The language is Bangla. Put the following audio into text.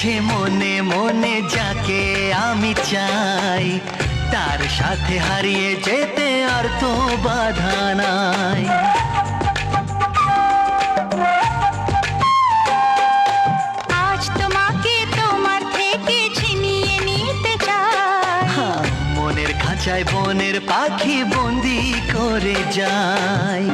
আছে মনে মনে যাকে আমি চাই, তার সাথে হারিয়ে যেতে আর তো বাধা নাই। আজ তোমাকে তোমার থেকে ছিনিয়ে নিতে চাই, মনের খাঁচায় বনের পাখি বন্দি করে যায়।